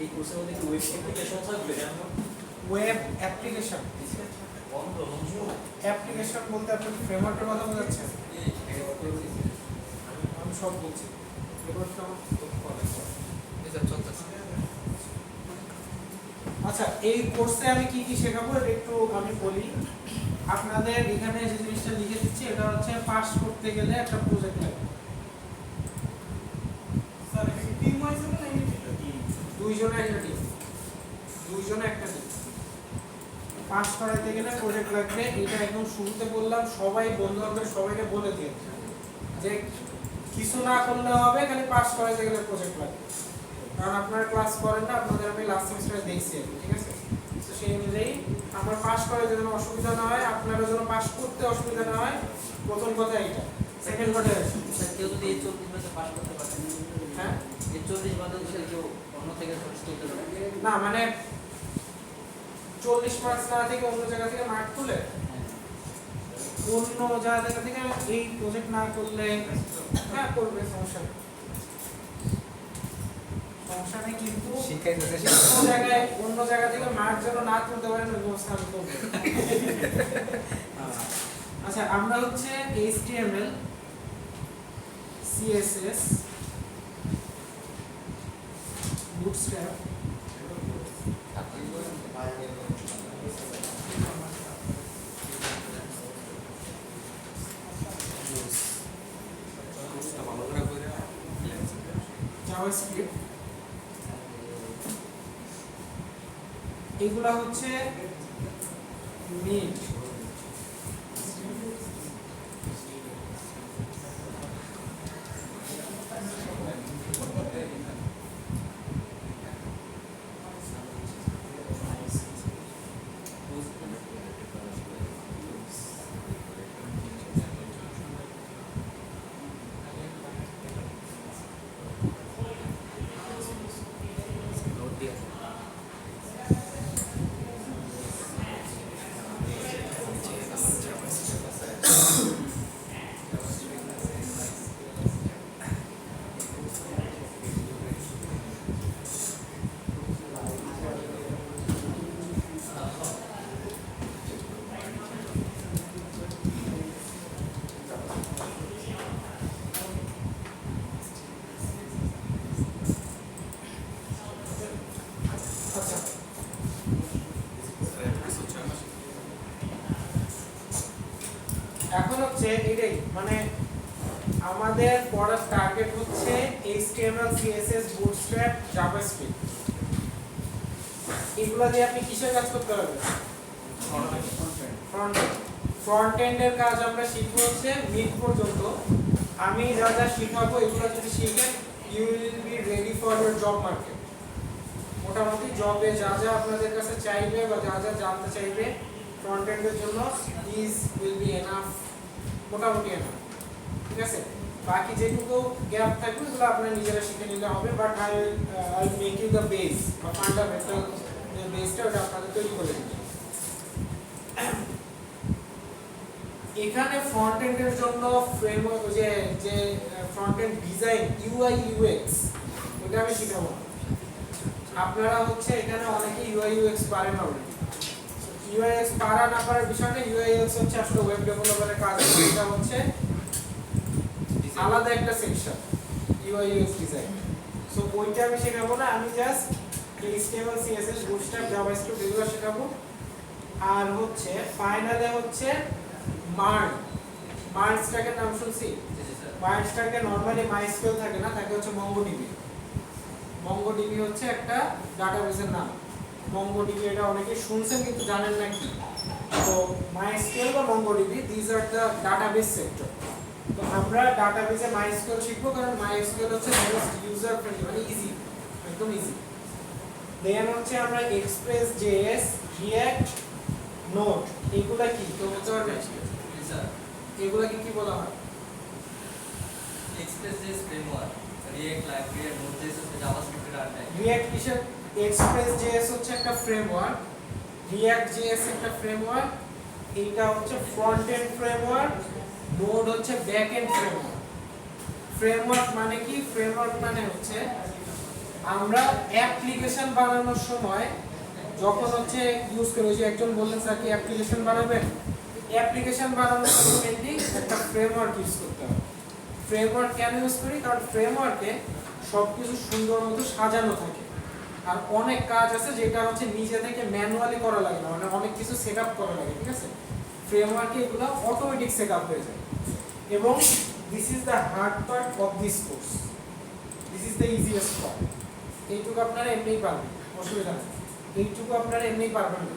এই কোর্সের মধ্যে কি ওয়েব অ্যাপ্লিকেশন থাকবে? ওয়েব অ্যাপ্লিকেশন অ্যাপ্লিকেশন বলতে আপনি ফ্রেমওয়ার্কের কথা বোঝাচ্ছেন? আমি সব বলছি। আচ্ছা, এই কোর্সে আমি কি কি শেখাবো এটা একটু আমি বলি। আপনাদের এখানে যে জিনিসটা লিখে দিচ্ছি এটা হচ্ছে পাস করতে গেলে একটা প্রজেক্ট লাগবে। স্যার এটা টিম ওয়াইজ না টিম? দুইজনে একটা টিম, দুইজনে একটা টিম। পাস করাতে গেলে প্রজেক্ট লাগবে। এটা একদম শুরুতে বললাম, সবাই বন্ধু-বান্ধব সবাইকে বলে দিন যে কিছু না করলে হবে, খালি পাস করাতে গেলে প্রজেক্ট লাগবে। কারণ আপনারা ক্লাস করেন না, আপনাদের আমি লাস্ট সেমিস্টারে দেখছি, ঠিক আছে? তো সেই অনুযায়ী আমার পাস করার জন্য অসুবিধা না হয়, আপনারা যেন পাস করতে অসুবিধা না হয়, প্রথম কথা এইটা। সেকেন্ড কথা কেউ যদি এই 40 মাসে পাস করতে পারে, হ্যাঁ এই 40 বাদে কেউ অন্য থেকে পাস করতে পারে না, মানে 40 মার্কস না থেকে অন্য জায়গা থেকে মার্ক তুলে অন্য জায়গা থেকে এই প্রজেক্ট না করলে হ্যাঁ করবে, সমস্যা নেই, সমস্যা নেই। কিন্তু অন্য জায়গা থেকে মার্ক যেন না তুলতে পারেন ওই ব্যবস্থা আমি করবো। আচ্ছা, আমরা হচ্ছে HTML, CSS, Bootstrap, JavaScript, এগুলা হচ্ছে মিট। এখন হচ্ছে এটাই, মানে আমাদের পড়ার টার্গেট হচ্ছে HTML, CSS, Bootstrap, JavaScript। এগুলা দিয়ে আপনি কিসের কাজ করতে পারবেন? ফ্রন্ট এন্ডের কাজ আমরা শিখবো হচ্ছে মিড পর্যন্ত। আমি যা যা শিখাবো এগুলো যদি শিখেন, you will be ready for your job market. মোটামুটি জবে যা যা আপনাদের কাছে চাইবে বা যা যা জানতে চাইবে ফ্রন্ট এন্ডের জন্য, দিস উইল বি এনাফ, মোটামুটি এনাফ, ঠিক আছে? বাকি যেটুকু গ্যাপ থাকবে সেগুলো আপনারা নিজেরা শিখে নিলে হবে, but I will make you the base বা ফান্ডামেন্টাল যে বেসটা ওটা আপনাদের তৈরি করে দিন। এখানে ফ্রন্ট এন্ডের জন্য ফ্রেমওয়ার্ক, যে front end design UI UX ওটা আমি শেখাবো। আপনারা হচ্ছে এখানে অনেকে UI UX পারেন অলরেডি। UI UX পারা না পারার বিষয় না, UI UX হচ্ছে আসলে ওয়েব ডেভেলপারের কাজ। এটা হচ্ছে আলাদা একটা section, UI UX design. So ওইটা আমি শেখাবো না, আমি just HTML, CSS, Bootstrap, JavaScript এগুলো শেখাবো। আর হচ্ছে ফাইনালে হচ্ছে মার্জ স্ট্যাকের নাম শুনছি? মার্জ স্ট্যাকে নরমালি MySQL থাকে না, থাকে হচ্ছে MongoDB। MongoDB হচ্ছে একটা ডাটাবেসের নাম। MongoDB এটা অনেকে শুনছেন কিন্তু জানেন না কি। তো MySQL বা MongoDB, these are the database sector। তো আমরা ডাটাবেসে MySQL শিখবো, কারণ MySQL হচ্ছে মোস্ট ইউজার ফ্রেন্ডলি, মানে ইজি, একদম ইজি। দেন হচ্ছে আমরা Express.js, React, Node, এগুলা কি তো বলতে পারবেন? স্যার এগুলা কি বলা হয়? Express.js ফ্রেমওয়ার্ক, React লাইব্রেরি আর Node.js হচ্ছে জাভাস্ক্রিপ্টের আন্ডারে। React কিসের? Express.js হচ্ছে একটা ফ্রেমওয়ার্ক, React.js একটা ফ্রেমওয়ার্ক, এইটা হচ্ছে ফ্রন্ট এন্ড ফ্রেমওয়ার্ক, Node হচ্ছে ব্যাক এন্ড ফ্রেমওয়ার্ক। ফ্রেমওয়ার্ক মানে কি? ফ্রেমওয়ার্ক মানে হচ্ছে আমরা অ্যাপ্লিকেশন বানানোর সময় যখন হচ্ছে ইউজ করি, যে একজন বললেন স্যার কি অ্যাপ্লিকেশন বানাবেন, অ্যাপ্লিকেশন বানানোর সময় মেনলি একটা ফ্রেমওয়ার্ক ইউজ করতে হবে। ফ্রেমওয়ার্ক কেন ইউজ করি? কারণ ফ্রেমওয়ার্কে সবকিছু সুন্দর মতো সাজানো থাকে, আর অনেক কাজ আছে যেটা হচ্ছে নিজে থেকে ম্যানুয়ালি করা লাগে না, মানে অনেক কিছু সেট আপ করা লাগে, ঠিক আছে? ফ্রেমওয়ার্কে এগুলো অটোমেটিক সেট আপ হয়ে যায়। এবং this is the hard part of this course, this is the easiest part. এইটুকু আপনারা এমনিই পারবেন, অসুবিধা নেই, এইটুকু আপনারা এমনিই পারবেন না,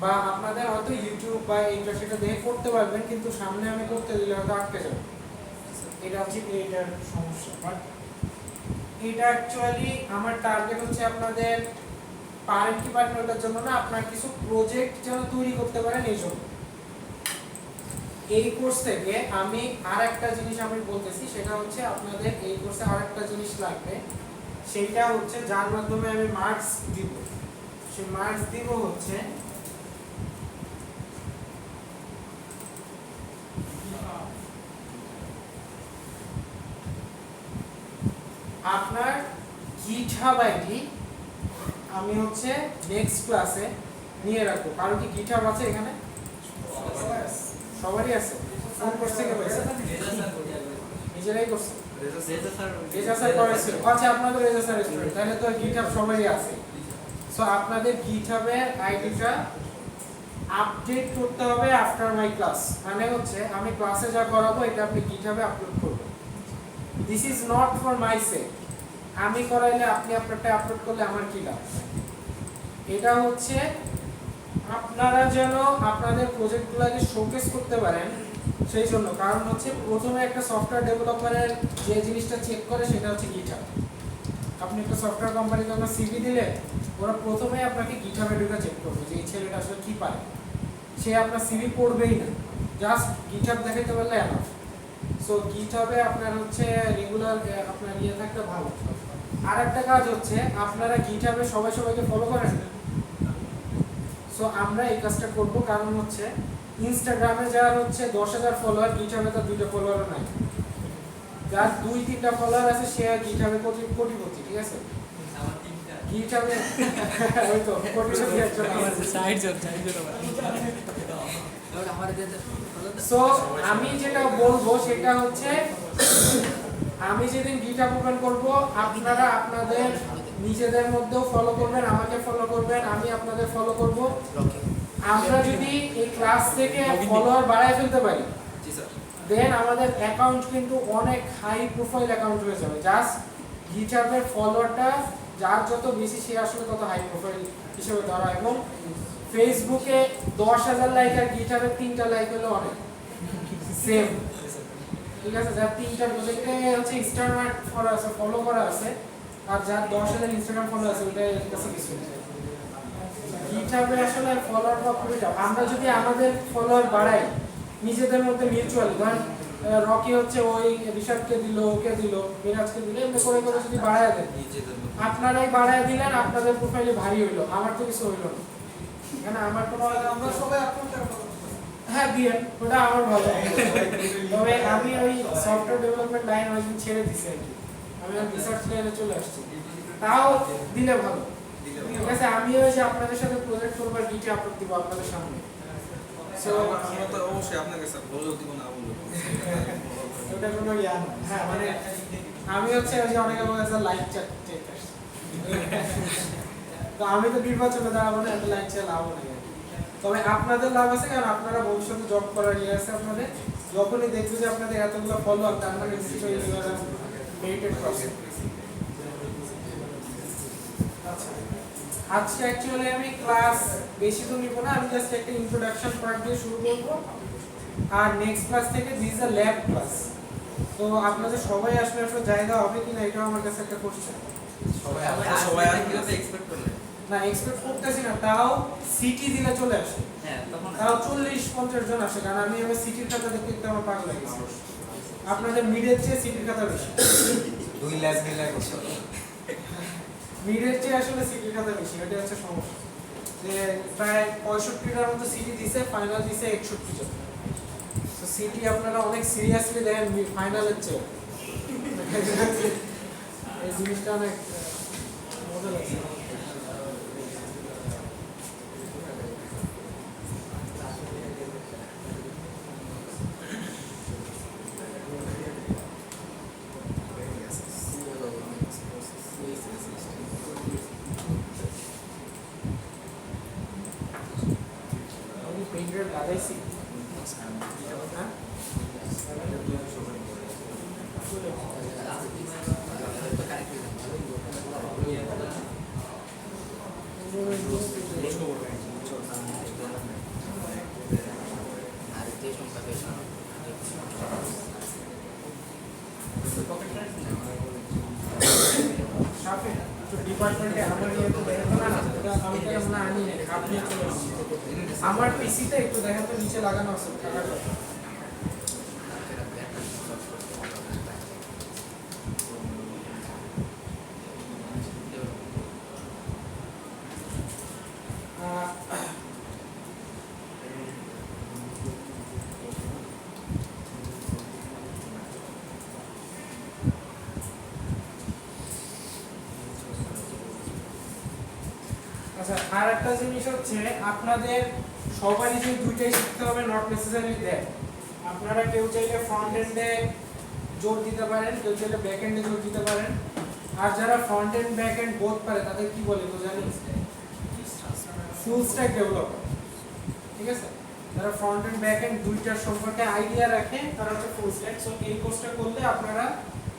বা আপনাদের হয়তো ইউটিউব বা এইটা সেটা দেখে করতে পারবেন, কিন্তু সামনে আমি করতে দিলে হয়তো আটকে যাবে। এটা হচ্ছে এটার সমস্যা। বাট এটা অ্যাকচুয়ালি আমার টার্গেট হচ্ছে আপনাদের পারেন কি পারেন ওটার জন্য না, আপনার কিছু প্রজেক্ট যেন তৈরি করতে পারেন এই জন্য। এই কোর্স থেকে আমি আরেকটা জিনিস আমি বলতেছি, সেটা হচ্ছে আপনাদের এই কোর্সে আরেকটা জিনিস লাগবে, সেটা হচ্ছে যার মাধ্যমে আমি মার্কস দিব। সেই মার্কস দিব হচ্ছে আপনার GitHub আইডি আমি হচ্ছে নেক্সট ক্লাসে নিয়ে রাখবো। কারণ কি GitHub আছে এখানে? সবারই আছে। কোন কোর্স থেকে পাইছে? নিজেরাই করছে। রেজা স্যার করেছিল। আচ্ছা, আপনাদের রেজা স্যার স্টুডেন্ট, তাহলে তো GitHub সবারই আছে। সো আপনাদের GitHub এর আইডিটা আপডেট করতে হবে আফটার মাই ক্লাস। মানে হচ্ছে আমি ক্লাসে যা করাবো এটা আপনি GitHub এ আপলোড করবেন। This is not for my sake. আমি করাইলে আপনি আপনারটা আপলোড করলে আমার কি লাভ? এটা হচ্ছে আপনারা যেন আপনাদের প্রজেক্টগুলোকে শোকেস করতে পারেন সেই জন্য। কারণ হচ্ছে প্রথমে একটা সফটওয়্যার ডেভেলপারের যে জিনিসটা চেক করে সেটা হচ্ছে GitHub। আপনি একটা সফটওয়্যার কোম্পানিতে আপনার সিভি দিলে ওরা প্রথমে আপনাকে GitHub এ ঢুকে চেক করবে যে এই ছেলেটা আসলে কি পারে। সে আপনার সিভি পড়বেই না, জাস্ট GitHub দেখাতে পারলে এনাফ। সো GitHub এ আপনার হচ্ছে রেগুলার আপনার ইয়ে থাকতে ভালো। আর একটা কাজ হচ্ছে আপনারা GitHub এ সবাইকে ফলো করেন। সো আমরা এই কাজটা করব, কারণ হচ্ছে ইনস্টাগ্রামে যার হচ্ছে 10,000 ফলোয়ার, GitHub এ তার 2টা ফলোয়ারও নাই। যার 2-3টা ফলোয়ার আছে সে GitHub এ কোটিপতি, ঠিক আছে? আমার 3টা GitHub এ ওই তো কোটিপতি একজন আছে। সো আমি যেটা বলবো সেটা হচ্ছে আমি যেদিন GitHub ওপেন করব আপনারা আপনাদের নিজেদের মধ্যেও ফলো করবেন, আমাকে ফলো করবেন, আমি আপনাদের ফলো করব। আমরা যদি এই ক্লাস থেকে ফলোয়ার বাড়ায় ফেলতে পারি, জি স্যার, দেন আমাদের অ্যাকাউন্ট কিন্তু অনেক হাই প্রোফাইল অ্যাকাউন্ট হয়ে যাবে। জাস্ট GitHub এর ফলোয়ারটা যার যত বেশি সে আসলে তত হাই প্রোফাইল হিসেবে ধরা। এবং ফেসবুকে 10,000 লাইক আর GitHub এর 3টা লাইক হলো অনেক সেম, ঠিক আছে? যার 3টা প্রজেক্টে হচ্ছে ইনস্টাগ্রাম ফলো করা আছে, আর যার 10,000 ইনস্টাগ্রাম ফলো আছে ওটা কাছে কিছু না। GitHub এ আসলে ফলোয়ার বা খুবই টাফ। আমরা যদি আমাদের ফলোয়ার বাড়াই নিজেদের মধ্যে মিউচুয়ালি, ধরেন রকি হচ্ছে ওই ঋষভকে দিল, ওকে দিল, মিরাজকে দিল, এমনি করে করে যদি বাড়ায় দেন, আপনারাই বাড়ায় দিলেন, আপনাদের প্রোফাইলে ভারী হইলো, আমার তো কিছু হইলো না। কেন আমার কোনো, আমরা সবাই হ্যাঁ দিয়েন, ওটা আমার ভালো। তবে আমি ওই সফটওয়্যার ডেভেলপমেন্ট লাইন ওই দিন ছেড়ে দিছি আর কি, আমি আর রিসার্চ লাইনে চলে আসছি। তাও দিলে ভালো, ঠিক আছে? আমি ওই যে আপনাদের সাথে প্রজেক্ট করবো আর ডিটে আপলোড দিব আপনাদের সামনে। সো আমরা তো অবশ্যই আপনাকে স্যার বলেও দিব না বলবো ওটা কোনো ইয়া না। হ্যাঁ মানে আমি হচ্ছে ওই যে অনেকে বলে স্যার লাইক চেক আসছে, তো আমি তো নির্বাচনে দাঁড়াবো না, এত লাইক চেক লাভ নেই। তবে আপনাদের লাভ আছে, কারণ আপনারা ভবিষ্যতে জব করার ইয়ে আছে আপনাদের। যখনই দেখবে যে আপনাদের এতগুলো ফলো আপ, তার মানে নিশ্চয়ই মেরিটেড প্রসেস। আচ্ছা, আজকে অ্যাকচুয়ালি আমি ক্লাস বেশি তো নিব না, আমি জাস্ট একটা ইন্ট্রোডাকশন পার্ট দিয়ে শুরু করব। আর নেক্সট ক্লাস থেকে this is a lab class. তো আপনাদের সবাই আসলে জায়গা হবে কিনা এটাও আমার কাছে একটা কোশ্চেন। সবাই আর কিভাবে এক্সপেক্ট করলেন? না এক্সপেক্ট করতেছি না, তাও সিটি দিলে চলে আসে। হ্যাঁ, তখন তাও 40-50 জন আসে, কারণ আমি এবার সিটির খাতা দেখতে দেখতে আমার পাগল লাগছে। আপনাদের মিডের চেয়ে সিটির খাতা বেশি, 2 লাখ মিলে করছে মিডের চেয়ে আসলে সিটির খাতা বেশি, এটা হচ্ছে সমস্যা। যে প্রায় 65টার মতো সিটি দিছে, ফাইনাল দিছে 61 জন। তো সিটি আপনারা অনেক সিরিয়াসলি দেখেন ফাইনালের চেয়ে, এই জিনিসটা অনেক একটু ডিপার্টমেন্টে আমার নিয়ে একটু দেখেন তো না এটা আমি তো মনে আনি নাই আপনি চলে আসছেন আমার পিসিতে একটু দেখেন তো নিচে লাগানো আছে টাকাটা আচ্ছা আর একটা জিনিস হচ্ছে আপনাদের সবারই যে দুইটাই শিখতে হবে নট নেসেসারি দ্যাট আপনারা কেউ চাইলে ফ্রন্ট এন্ডে জোর দিতে পারেন কেউ চাইলে ব্যাক এন্ডে জোর দিতে পারেন আর যারা front end back end both পারে তাদের কি বলে তো জানেন ফুল স্ট্যাক ডেভেলপার ঠিক আছে যারা ফ্রন্ট এন্ড ব্যাক এন্ড দুইটার সম্পর্কে আইডিয়া রাখে তারা হচ্ছে ফুল স্ট্যাক সো এই কোর্সটা করলে আপনারা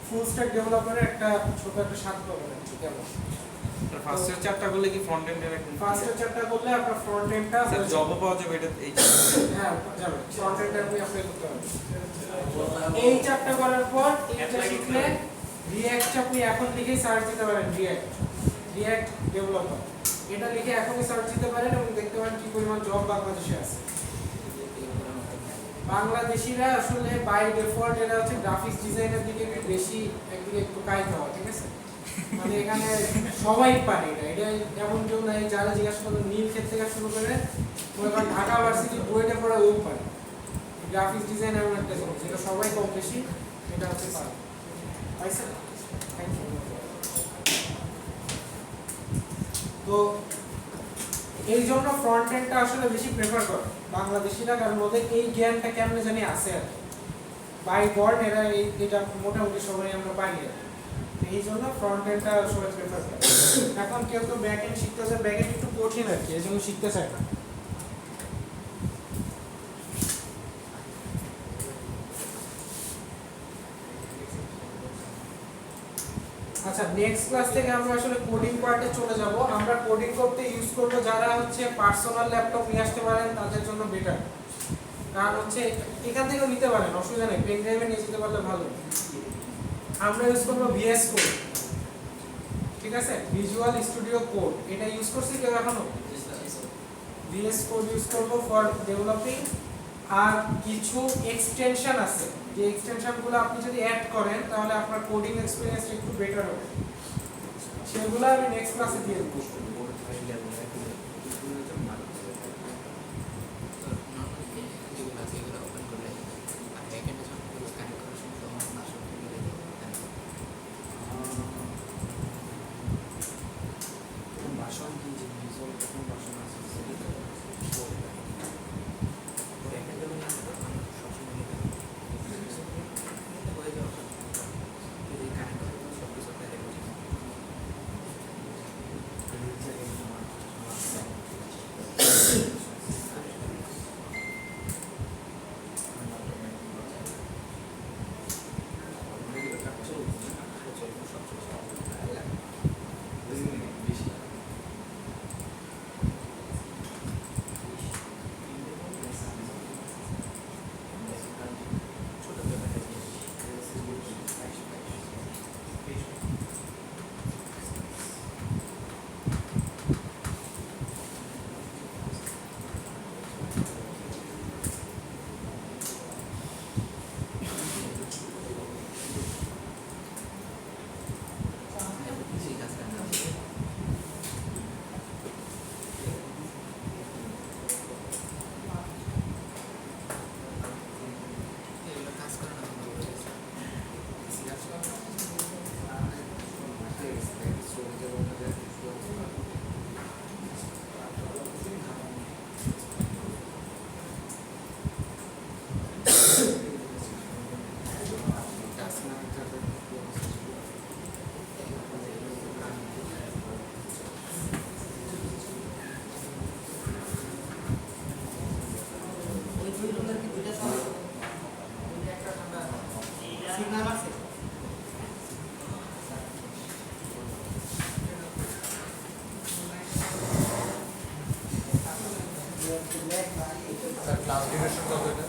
ফুল স্ট্যাক ডেভেলপারের একটা ছোট একটা স্বাদ পাবেন কেমন ফার্স্ট ইয়ার চারটা করলে কি ফ্রন্ট এন্ড এর ফার্স্ট চ্যাপ্টার করলে আপনার ফ্রন্ট এন্ডটা স্যার জবও পাওয়া যাবে এটা এই হ্যাঁ যাবে ফ্রন্ট এন্ডটা আপনি অ্যাপ্লাই করতে পারবেন এই চ্যাপ্টার করার পর এটা শিখলে রিঅ্যাক্ট আপনি এখন লিখেই সার্চ দিতে পারেন রিঅ্যাক্ট ডেভেলপার এটা লিখে এখনই সার্চ দিতে পারেন এবং দেখতে পারেন কি পরিমাণ জব বাংলাদেশে আছে বাংলাদেশিরা আসলে বাই ডিফল্ট এরা হচ্ছে গ্রাফিক্স ডিজাইনের দিকে একটু বেশি একদিকে একটু কাইতে হয় ঠিক আছে মানে এখানে সবাই পারে এটা এমন কেউ নাই যারা জিজ্ঞাসা করবেন নীল ক্ষেত্র থেকে শুরু করে ঢাকা ভার্সিটি বইটা পড়া ও পারে গ্রাফিক্স ডিজাইন এমন একটা জিনিস যেটা সবাই কম বেশি এটা হচ্ছে পারে পাইছে থ্যাংক ইউ তো এই জন্য ফ্রন্ট এন্ডটা আসলে বেশি প্রেফার করে বাংলাদেশিরা কারণ ওদের এই জ্ঞানটা কেমনে জানি আছে আর বাই গড এরা এটা মোটামুটি সবাই আমরা পাই আর এই জন্য ফ্রন্ট এন্ডটা সবাই প্রেফার করে এখন কেউ তো ব্যাক এন্ড শিখতেছে ব্যাক এন্ড একটু কঠিন আর কি এই জন্য শিখতে চায় না আচ্ছা নেক্সট ক্লাস থেকে আমরা আসলে কোডিং পার্টে চলে যাব আমরা কোডিং করতে ইউজ করব যারা হচ্ছে পার্সোনাল ল্যাপটপ নিয়ে আসতে পারেন তাদের জন্য বেটার কারণ হচ্ছে এখান থেকেও নিতে পারেন অসুবিধা নেই পেন ড্রাইভে নিয়ে যেতে পারলে ভালো আমরা ইউজ করব ভিএস কোড ঠিক আছে ভিজুয়াল স্টুডিও কোড এটা ইউজ করছি কেউ এখনো ভিএস কোড ইউজ করব ফর ডেভেলপিং আর কিছু এক্সটেনশন আছে যে এক্সটেনশনগুলো আপনি যদি অ্যাড করেন তাহলে আপনার কোডিং এক্সপেরিয়েন্স একটু বেটার হবে সেগুলো আমি নেক্সট ক্লাসে দিয়ে দেব ক্লাস ডিউরেশন কত এটা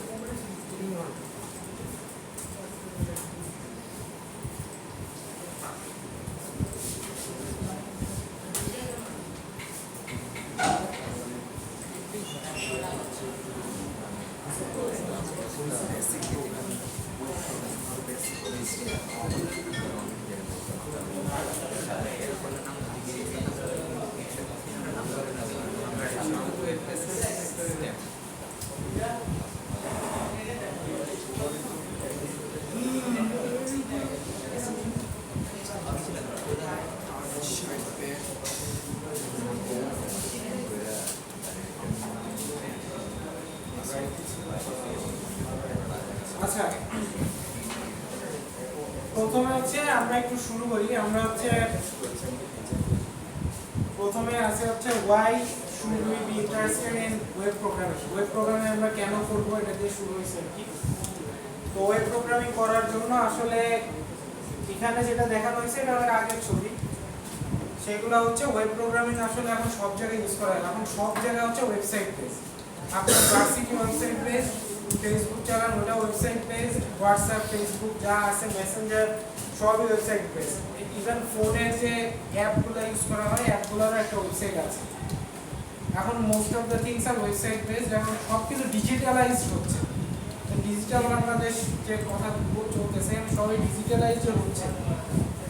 আচ্ছা, প্রথমে হচ্ছে আমরা একটু শুরু করি। আমরা হচ্ছে প্রথমে আছে হচ্ছে why should we be interested in web programming। Web programming আমরা কেন করব এটা দিয়ে শুরু হয়েছে কি। তো ওয়েব প্রোগ্রামিং করার জন্য আসলে এখানে যেটা দেখানো হয়েছে এটা হলো আগের ছবি। সেগুলো হচ্ছে ওয়েব প্রোগ্রামিং আসলে এখন সব জায়গায় ইউজ করা হয়। এখন সব জায়গায় হচ্ছে ওয়েবসাইট পেজ। আপনার ভার্সিটি ওয়েবসাইট পেজ, ফেসবুক চালান ওটা ওয়েবসাইট পেজ, হোয়াটসঅ্যাপ, ফেসবুক যা আছে, মেসেঞ্জার সবই ওয়েবসাইট পেজ। ইভেন ফোনের যে অ্যাপগুলো ইউজ করা হয় অ্যাপগুলোরও একটা ওয়েবসাইট আছে। এখন মোস্ট অফ দ্য থিংস আর ওয়েবসাইট বেস। এখন সব কিছু ডিজিটালাইজড হচ্ছে। ডিজিটাল বাংলাদেশ যে কথা চলতেছে সবই ডিজিটালাইজড হচ্ছে।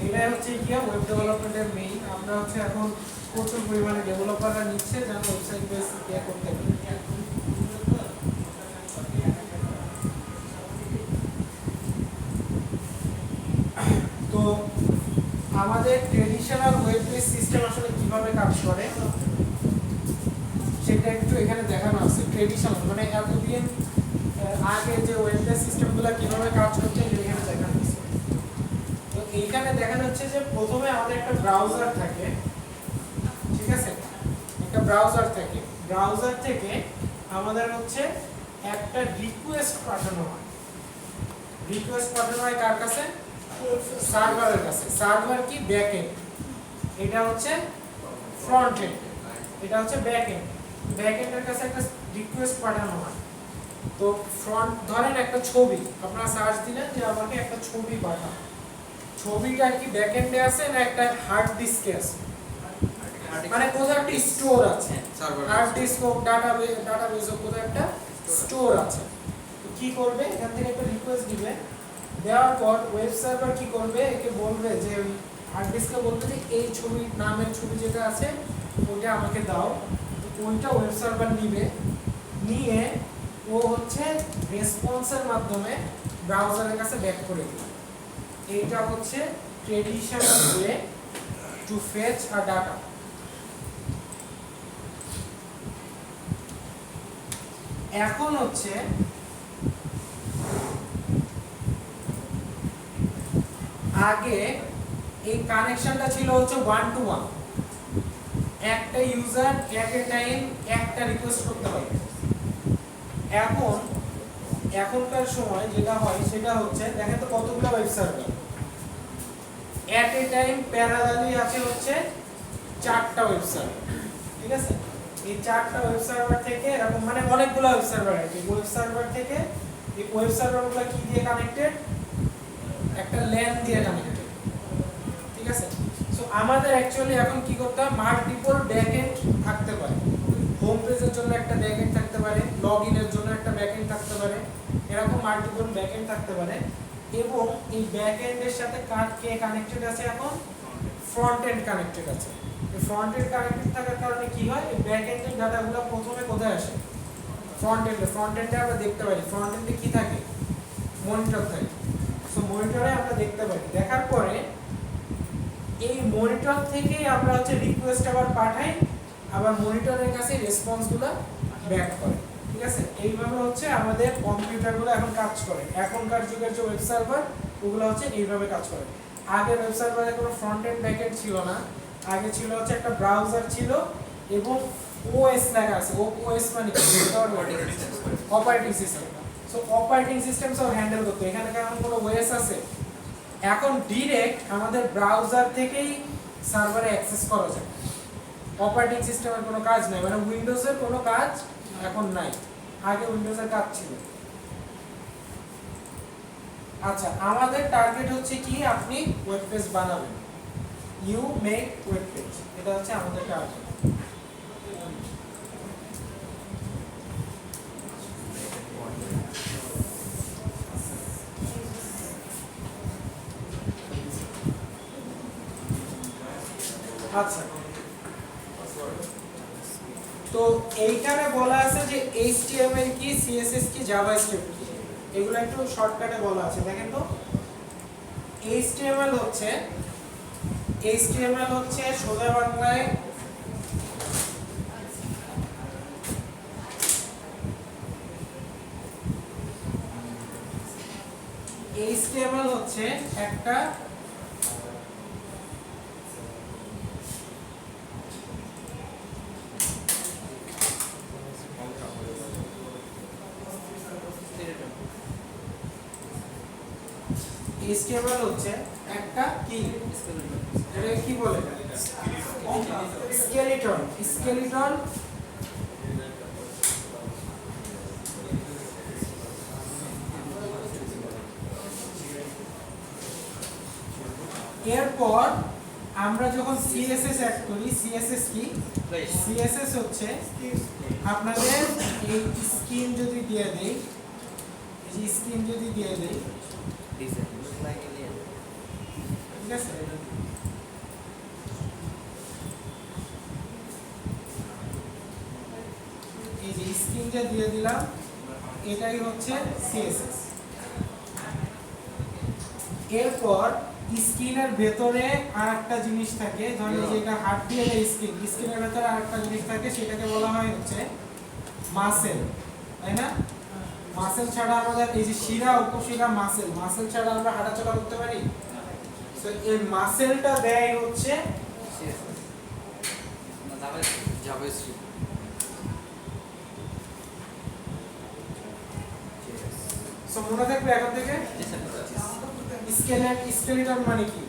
এটাই হচ্ছে কি ওয়েব ডেভেলপমেন্টের মেইন। আমরা হচ্ছে এখন প্রচুর পরিমাণে ডেভেলপাররা নিচ্ছে যেন ওয়েবসাইট বেস ইয়ে করতে পারে। তো আমাদের ট্রেডিশনাল ওয়েব বেস সিস্টেম আসলে কিভাবে কাজ করে সেটা একটু এখানে দেখানো আছে। ট্রেডিশনাল মানে এতদিন আগে যে ওয়েব বেস সিস্টেমগুলো কিভাবে কাজ করছে এখানে দেখানো আছে। তো এইখানে দেখানো হচ্ছে যে প্রথমে আমাদের একটা ব্রাউজার থাকে, ঠিক আছে, একটা ব্রাউজার থাকে। ব্রাউজার থেকে আমাদের হচ্ছে একটা রিকোয়েস্ট পাঠানো হয়। রিকোয়েস্ট পাঠানো হয় কার কাছে? সার্ভারের কাছে। সার্ভার কি? ব্যাকএন্ড। এটা হচ্ছে ফ্রন্ট এন্ড, এটা হচ্ছে ব্যাকএন্ড। ব্যাকএন্ডের কাছে একটা রিকোয়েস্ট পাঠানো হয়। তো ফ্রন্ট ধরেন একটা ছবি আপনারা সার্চ দিলেন যে আমাকে একটা ছবি পাঠাও। ছবিটা কি ব্যাকএন্ডে আছে না একটা হার্ড ডিস্কে আছে? মানে কোথাও একটা স্টোর আছে, হার্ড ডিস্ক হোক, ডাটাবেস হোক, কোথাও একটা স্টোর আছে। তো কি করবে? এখান থেকে একটা রিকোয়েস্ট দিবে। দেওয়ার পর ওয়েব সার্ভার কি করবে? একে বলবে যে ওই হার্ড ডিস্কে বলবে যে এই ছবি নামের ছবি যেটা আছে ওইটা আমাকে দাও। তো ওইটা ওয়েব সার্ভার নিবে, নিয়ে ও হচ্ছে রেসপন্সের মাধ্যমে ব্রাউজারের কাছে ব্যাক করে দিবে। এইটা হচ্ছে traditional way to face a data. এখন হচ্ছে আগে এই কানেকশনটা ছিল হচ্ছে 1 to 1। একটা ইউজার এট এ টাইম একটা রিকোয়েস্ট করতে পারে। এখনকার সময় যেটা হয় সেটা হচ্ছে দেখেন তো কতগুলো ওয়েব সার্ভার এট এ টাইম প্যারালালি আছে হচ্ছে 4টা ওয়েব সার্ভার, ঠিক আছে। এই 4টা ওয়েব সার্ভার থেকে এরকম মানে অনেকগুলো ওয়েব সার্ভার আছে। ওয়েব সার্ভার থেকে এই ওয়েব সার্ভারগুলো কি দিয়ে কানেক্টেড? একটা ল্যান দিয়ে কানেক্টেড, ঠিক আছে। সো আমাদের অ্যাকচুয়ালি এখন কি করতে হয়? মাল্টিপল ব্যাকএন্ড থাকতে পারে। হোম পেজের জন্য একটা ব্যাকএন্ড থাকতে পারে, লগইনের জন্য একটা ব্যাকএন্ড থাকতে পারে, এরকম মাল্টিপল ব্যাকএন্ড থাকতে পারে। এবং এই ব্যাকএন্ডের সাথে কে কানেক্টেড আছে? এখন ফ্রন্ট এন্ড কানেক্টেড আছে। এই ফ্রন্ট এন্ড কানেক্টেড থাকার কারণে কি হয়? এই ব্যাকএন্ডের ডাটাগুলো প্রথমে কোথায় আসে? ফ্রন্ট এন্ডে। ফ্রন্ট এন্ডে আমরা দেখতে পারি ফ্রন্ট এন্ডে কি থাকে? মনিটর থাকে। সো মনিটরে আমরা দেখতে পারি। দেখার পরে এই মনিটর থেকেই আমরা হচ্ছে রিকোয়েস্ট আবার পাঠাই, আবার মনিটরের কাছে রেসপন্সগুলো ব্যাক করে, ঠিক আছে। এইভাবে হচ্ছে আমাদের কম্পিউটারগুলো এখন কাজ করে। এখনকার যুগের যে ওয়েব সার্ভার ওগুলো হচ্ছে এইভাবে কাজ করে। আগে ওয়েব সার্ভারে কোনো ফ্রন্ট এন্ড ব্যাক এন্ড ছিল না। আগে ছিল হচ্ছে একটা ব্রাউজার ছিল এবং ওএস লেখা আছে। ওএস মানে operating system. So operating system সব হ্যান্ডেল করতে। এখানে কেমন কোনো ওএস আছে? এখন ডিরেক্ট আমাদের ব্রাউজার থেকেই সার্ভারে অ্যাক্সেস করা যায়। অপারেটিং সিস্টেমের কোনো কাজ নাই, মানে উইন্ডোজের কোনো কাজ এখন নাই। আগে উইন্ডোজের কাজ ছিল। আচ্ছা, আমাদের টার্গেট হচ্ছে কি? আপনি ওয়েব পেজ বানাবেন। ইউ মেক ওয়েব পেজ, এটা হচ্ছে আমাদের টার্গেট। আচ্ছা, তো এইখানে বলা আছে যে HTML কি, CSS কি, জাভাস্ক্রিপ্ট কি, এগুলো একটু শর্টকাটে বলা আছে। দেখেন তো HTML হচ্ছে HTML হচ্ছে সোজা বাংলায় HTML হচ্ছে একটা HTML হচ্ছে একটা কি এটা কি বলে স্কেলিটন স্কেলিটন এরপর আমরা যখন CSS অ্যাড করি CSS কি CSS হচ্ছে আপনাদের এই স্কিন যদি দিয়ে দেই এই যে স্কিন যদি দিয়ে দেই ঠিক আছে এই যে স্কিনটা দিয়ে দিলাম এটাই হচ্ছে CSS এরপর স্কিনের ভেতরে আরেকটা জিনিস থাকে ধরেন এই যে এটা হার্ট দিয়ে স্কিনের ভেতরে আরেকটা জিনিস থাকে সেটাকে বলা হয় হচ্ছে মাসেল তাই না মাসেল ছাড়া আমাদের এই যে শিরা উপশিরা মাসেল ছাড়া আমরা হাঁটাচলা করতে পারি তো এই মাসেলটা দেয় হচ্ছে জাভাস্ক্রিপ্ট সো মনে থাকবে এখন থেকে স্কেলেটন মানে কি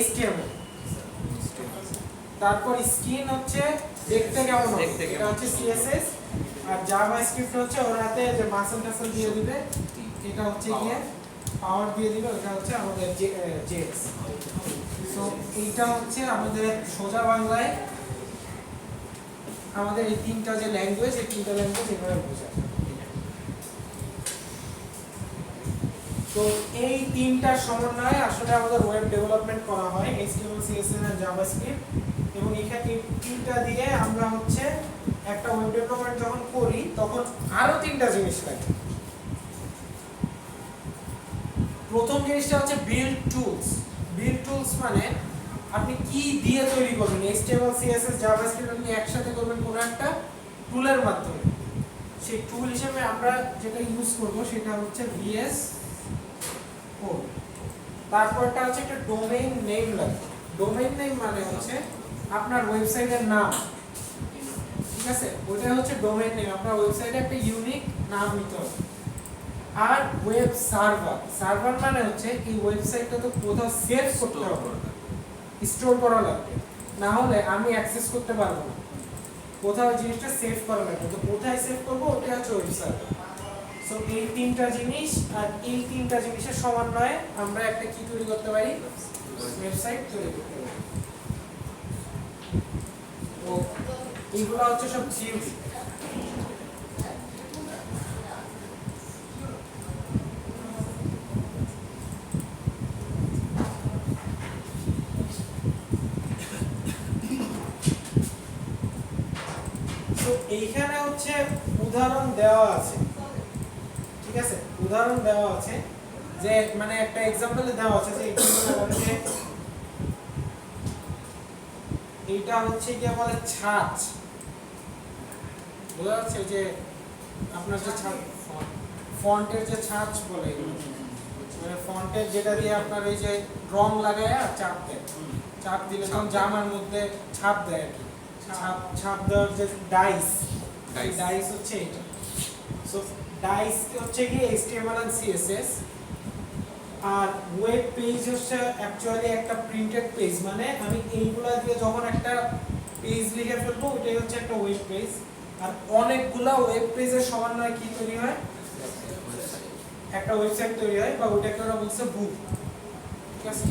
HTML তারপর স্কিন হচ্ছে দেখতে কেমন হবে এটা হচ্ছে CSS আর জাভাস্ক্রিপ্ট হচ্ছে ওর হাতে যে মাসেল টাসেল দিয়ে দিবে এটা হচ্ছে গিয়ে পাওয়ার দিয়ে দিবে ওটা হচ্ছে আমাদের JS সো এইটা হচ্ছে আমাদের সোজা বাংলায় আমাদের এই তিনটা যে ল্যাঙ্গুয়েজ এই তিনটা ল্যাঙ্গুয়েজ এভাবে বোঝায় তো এই তিনটা সমন্বয়ে আসলে আমাদের ওয়েব ডেভেলপমেন্ট করা হয় HTML CSS আর জাভাস্ক্রিপ্ট এবং এখানে তিনটা দিয়ে আমরা হচ্ছে একটা ওয়েব ডেভেলপমেন্ট যখন করি তখন আরো তিনটা জিনিস লাগে প্রথম জিনিসটা হচ্ছে বিল্ড টুলস মানে আপনি কি দিয়ে তৈরি করবেন HTML CSS জাভাস্ক্রিপ্ট আপনি একসাথে করবেন কোন একটা টুলের মাধ্যমে সেই টুল হিসেবে আমরা যেটা ইউজ করব সেটা হচ্ছে VS কোড তারপরটা হচ্ছে একটা ডোমেইন নেম লাগবে ডোমেইন নেম মানে হচ্ছে আপনার ওয়েবসাইটের নাম ঠিক আছে ওটা হচ্ছে ডোমেইন নেম আপনার ওয়েবসাইটে একটা ইউনিক নাম নিতে হবে আর ওয়েব সার্ভার মানে হচ্ছে এই ওয়েবসাইটটা তো কোথাও সেভ করতে হবে স্টোর করা লাগবে না হলে আমি অ্যাক্সেস করতে পারবো না কোথাও জিনিসটা সেভ করা লাগবে তো কোথায় সেভ করব ওটা হচ্ছে ওয়েব সার্ভার সো এই তিনটা জিনিস আর এই তিনটা জিনিসের সমন্বয়ে আমরা একটা কি তৈরি করতে পারি ওয়েবসাইট তৈরি করতে পারি তো এইগুলো হচ্ছে সব থিওরি তো এইখানে হচ্ছে উদাহরণ দেওয়া আছে ঠিক আছে উদাহরণ দেওয়া আছে যে মানে একটা এক্সাম্পলে দেওয়া আছে যে এইটা হচ্ছে কি বলে ছাঁচ বোঝা যাচ্ছে যে আপনার যে ফন্টের যে ছাঁচ বলে এগুলো মানে ফন্টের যেটা দিয়ে আপনার এই যে রং লাগায় আর চাপ দিলে যখন জামার মধ্যে ছাপ দেয় আর কি ছাপ দেওয়ার যে ডাইস হচ্ছে এটা সো ডাইস হচ্ছে কি HTML and CSS আর ওয়েব পেজ হচ্ছে অ্যাকচুয়ালি একটা প্রিন্টেড পেজ মানে আমি এইগুলা দিয়ে যখন একটা পেজ লিখে ফেলবো ওইটাই হচ্ছে একটা ওয়েব পেজ আর অনেকগুলা ওয়েব পেজের সমন্বয়ে কি তৈরি হয় একটা ওয়েবসাইট তৈরি হয় বা ওটাকে ওরা বলছে বুক ঠিক আছে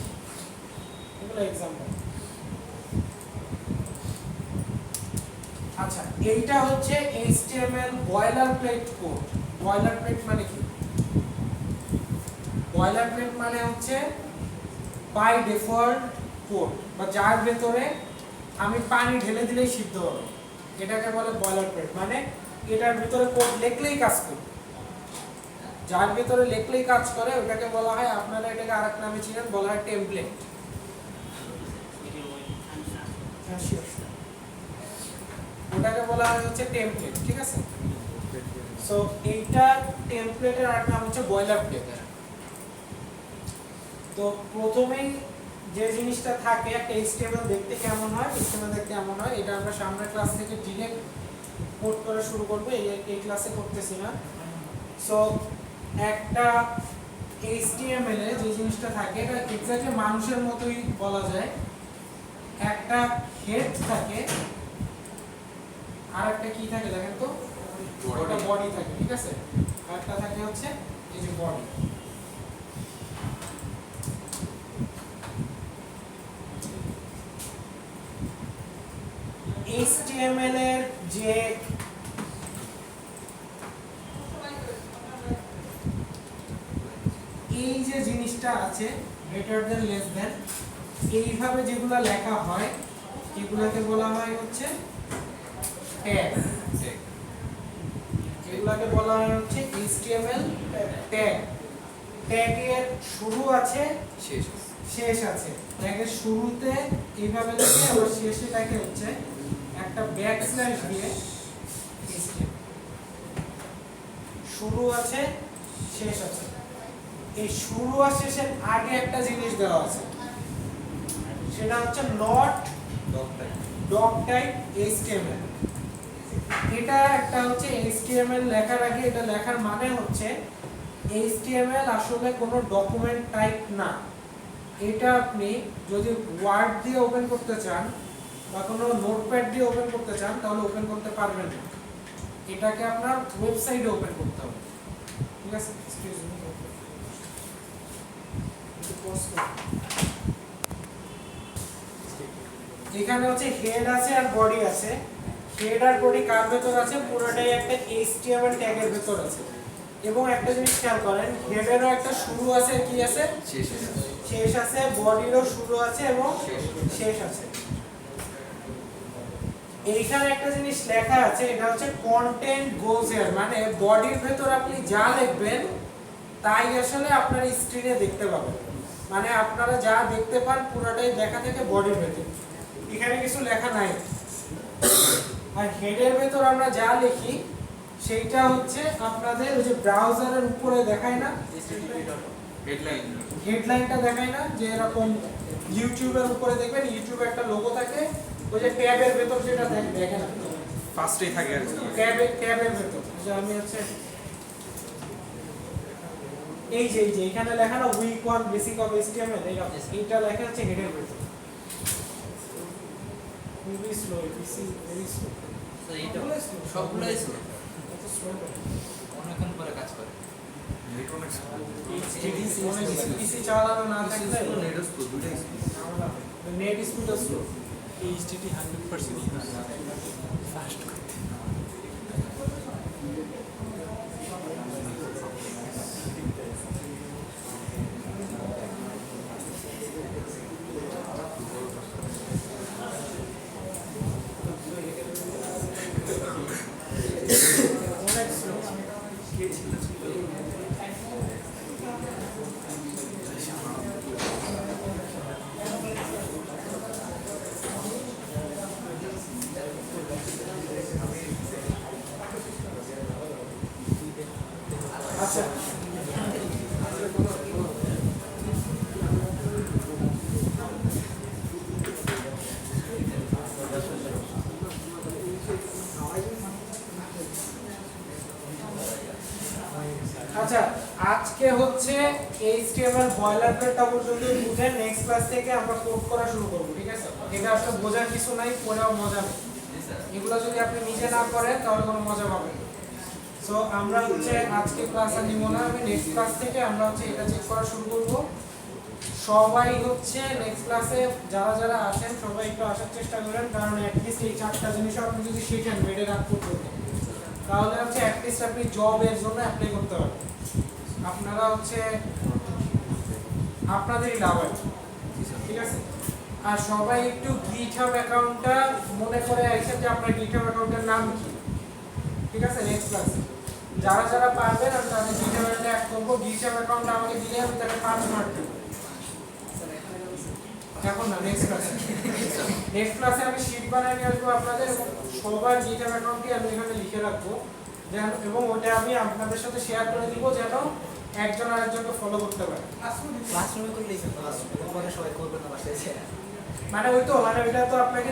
এগুলো एग्जांपल আচ্ছা এইটা হচ্ছে HTML বয়লারপ্লেট কোড বয়লারপ্লেট মানে কি বয়লারপ্লেট মানে হচ্ছে বাই ডিফল্ট কোড বা যার ভেতরে আমি পানি ঢেলে দিলেই সিদ্ধ হবে এটাকে বলে বয়লারপ্লেট মানে এটার ভিতরে কোড লিখলেই কাজ করবে যার ভিতরে লিখলেই কাজ করে ওটাকে বলা হয়, আপনারা এটাকে আরেক নামে চিনেন, বলা হয় টেমপ্লেট। ওটাকে বলা হয় হচ্ছে টেমপ্লেট, ঠিক আছে। সো এইটা টেমপ্লেটের আরেক নাম হচ্ছে বয়লার প্লেট। তো প্রথমেই যে জিনিসটা থাকে, একটা HTML দেখতে কেমন হয়, HTML দেখতে কেমন হয়, এটা আমরা সামনের ক্লাস থেকে ডিরেক্ট কোড করা শুরু করব, এই ক্লাসে করতেছি না। সো একটা HTML এ যে জিনিসটা থাকে এটা এক্স্যাক্টলি মানুষের মতোই বলা যায়। একটা হেড থাকে আর একটা কি থাকে দেখেন তো, ওটা বডি থাকে, ঠিক আছে। আর একটা থাকে হচ্ছে এই যে বডি। HTML এর যে এই যে জিনিসটা আছে গ্রেটার দেন লেস দেন, এইভাবে যেগুলো লেখা হয় এগুলাকে বলা হয় হচ্ছে ট্যাগ। এগুলাকে বলা হয় হচ্ছে HTML ট্যাগ। ট্যাগের শুরু আছে, শেষ আছে। ট্যাগের শুরুতে এইভাবে লিখে আবার শেষে লেখে হচ্ছে একটা ব্যাকস্ল্যাশ দিয়ে HTML। শুরু আছে, শেষ আছে। এই শুরু আর শেষের আগে একটা জিনিস দেওয়া আছে, সেটা হচ্ছে নট ডক টাইপ HTML। এটা একটা হচ্ছে HTML লেখার আগে এটা লেখার মানে হচ্ছে HTML আসলে কোনো ডকুমেন্ট টাইপ না। এটা আপনি যদি ওয়ার্ড দিয়ে ওপেন করতে চান বা কোনো নোটপ্যাড দিয়ে ওপেন করতে চান তাহলে ওপেন করতে পারবেন না। এটাকে আপনার ওয়েবসাইটে ওপেন করতে হবে, ঠিক আছে। এক্সকিউজ মি, এখানে হচ্ছে হেড আছে আর বডি আছে। হেড আর বডি কার ভেতর আছে? পুরোটাই একটা HTML ট্যাগের ভেতর আছে। এবং একটা জিনিস খেয়াল করেন, হেডেরও একটা শুরু আছে, কি আছে? শেষ আছে। বডিরও শুরু আছে এবং শেষ আছে। এইখানে একটা জিনিস লেখা আছে, এটা হচ্ছে কন্টেন্ট গোজ হিয়ার, মানে বডির ভেতর আপনি যা লিখবেন তাই আসলে আপনার স্ক্রিনে দেখতে পাবেন। মানে আপনারা যা দেখতে পান পুরোটাই লেখা থেকে বডির ভেতর, এখানে কিছু লেখা নাই। আর হেডের ভেতর আমরা যা লিখি সেইটা হচ্ছে আপনাদের ওই যে ব্রাউজারের উপরে দেখায় না, হেডলাইনটা দেখায় না, যে এরকম ইউটিউবের উপরে দেখবেন ইউটিউবে একটা লোগো থাকে, ওই যে ট্যাবের ভেতর যেটা দেখেন ফার্স্টেই থাকে আর কি, ট্যাবের ভেতর। যে আমি হচ্ছে এই যে এখানে লেখা না উইক 1 বেসিক অফ HTML, এইটা লেখা আছে হেডের ভেতর। খুবই স্লো, পিসি ভেরি স্লো। তো এইটা সবগুলাই স্লো, এত স্লো অনেকক্ষণ পরে কাজ করে। পিসি চালানো না থাকলে net speed slow. HTTP 100% fast করতে। অনেক স্লো। আচ্ছা, আচ্ছা আজকে হচ্ছে HTML বয়লার প্লেটটা পর্যন্ত বুঝেন। নেক্সট ক্লাস থেকে আমরা কোড করা শুরু করব, ঠিক আছে। এটা আসলে বোঝার কিছু নাই, পড়েও মজা নেই। এগুলো যদি আপনি নিজে না করেন তাহলে কোনো মজা পাবেন না। সো আমরা হচ্ছে আজকে ক্লাস আর নিব না, আমি নেক্সট ক্লাস থেকে আমরা হচ্ছে এটা চেক করা শুরু করব। সবাই হচ্ছে নেক্সট ক্লাসে যারা যারা আছেন সবাই একটু আসার চেষ্টা করেন, কারণ অ্যাটলিস্ট এই চারটা জিনিস আপনি যদি শিখেন মেডে রাখ করতে, তাহলে হচ্ছে অ্যাটলিস্ট আপনি জবের জন্য অ্যাপ্লাই করতে পারবেন। আপনারা হচ্ছে আপনাদেরই লাভ আছে, ঠিক আছে। আর সবাই একটু GitHub অ্যাকাউন্টটা মনে করে আসেন যে আপনার GitHub অ্যাকাউন্টের নাম কি, ঠিক আছে। নেক্সট ক্লাসে যারা যারা পারবেন আমি তাদের GitHub অ্যাকাউন্টে অ্যাড করব। GitHub অ্যাকাউন্টটা আমাকে দিলে আমি তাকে 5 মার্ক দেব। এখন না, নেক্সট ক্লাসে। নেক্সট ক্লাসে আমি শীট বানিয়ে নিয়ে আসবো আপনাদের এবং সবার GitHub অ্যাকাউন্টটি আমি এখানে লিখে রাখবো এবং ওটা আমি আপনাদের সাথে শেয়ার করে দিব যেন একজন আরেকজনকে ফলো করতে পারে। ক্লাসরুমে করলেই পরে সবাই করবে না বাসায় এসে। মানে ওইটা তো আপনাকে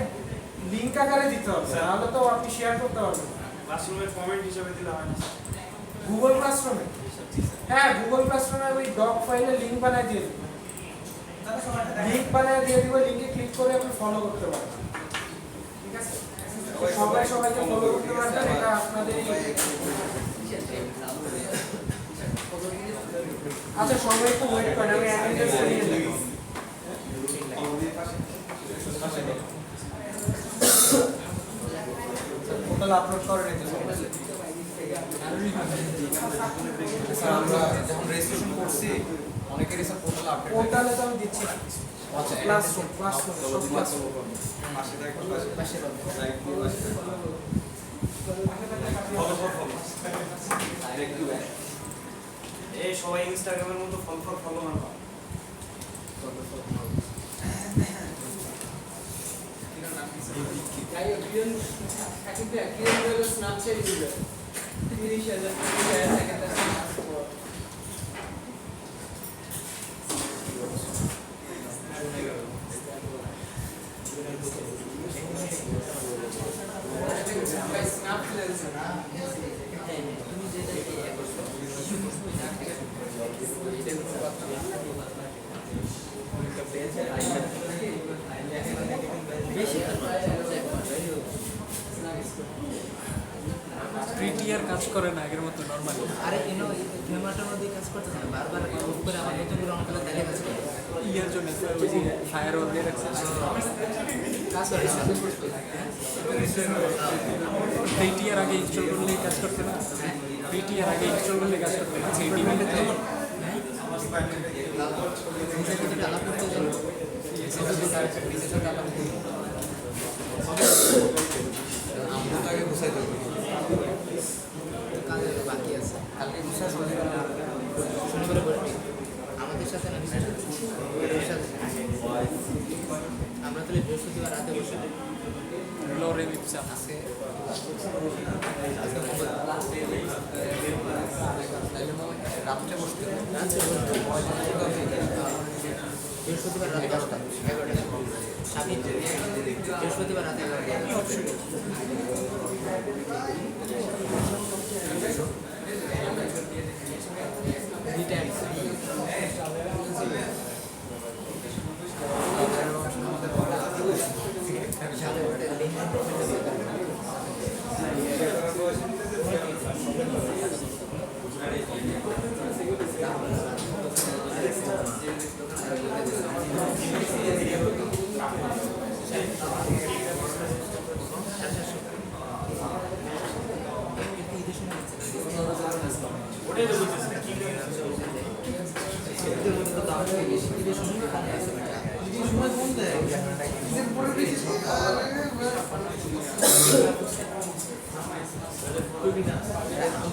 লিংক আকারে দিতে হবে, তাহলে তো আপনি শেয়ার করতে পারবেন। ক্লাসরুমের কমেন্ট হিসাবে দিলে হয় না। গুগল ক্লাসরুমে, হ্যাঁ গুগল ক্লাসরুমে ওই ডক ফাইলে লিংক বানিয়ে দিয়ে দিব। লিংক বানিয়ে দিয়ে দিব, লিংকে ক্লিক করে আপনি ফলো করতে পারবেন। ঠিক আছে, সবাই সবাইকে ফলো করতে পারবেন, এটা আপনাদেরই। আচ্ছা সবাই একটু ওয়েট করেন, আমি অ্যাটেন্ডেন্স নিয়ে নিই। পোর্টাল আপলোড করেন এই তো স্যার আমরা যখন রেজিস্ট্রেশন করছি অনেকেরই স্যার পোর্টাল আপডেট পোর্টালে তো আমি দিচ্ছি আচ্ছা ক্লাসরুম সব ক্লাস পাশে দেখো পাশে এই সবাই ইনস্টাগ্রামের মতো ফলো মারবা। স্ন্যাপচ্যাট ইউজার 30,000 প্রিটিআর কাজ করে না আগের মতো নরমালি। আরে কেন এই ক্যামেরাটার মধ্যে কাজ করতেছে না বারবার অফ করে আমার নতুন করে অন করলে তাহলে কাজ করে ইয়ার জন্য ওই যে ফায়ারওয়াল দিয়ে রাখছে কাজ করে না প্রিটিআর আগে ইনস্টল করলে কাজ করতে না, প্রিটিআর আগে ইনস্টল করলে কাজ করতে না। সেই ডিমান্ডে তো টাকা করতে যাবো আমরা তো আগে বুঝাই দেবো কাজে বাকি আছে কালকে বুঝা শনিবারে বলবি আমাদের সাথে না আমরা তাহলে বৃহস্পতিবার রাতে বসে লোরে মিপসা আজকে রাত্রে বসতে বৃহস্পতিবার রাতে 10টা 11টা স্বাধীন বৃহস্পতিবার রাতে 11টা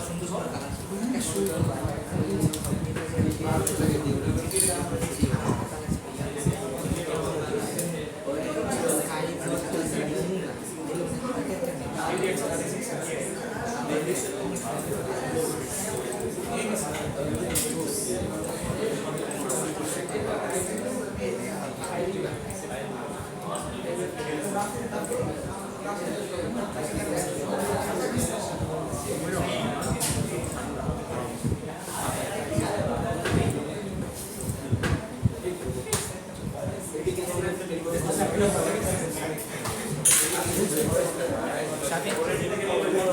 সুন্দর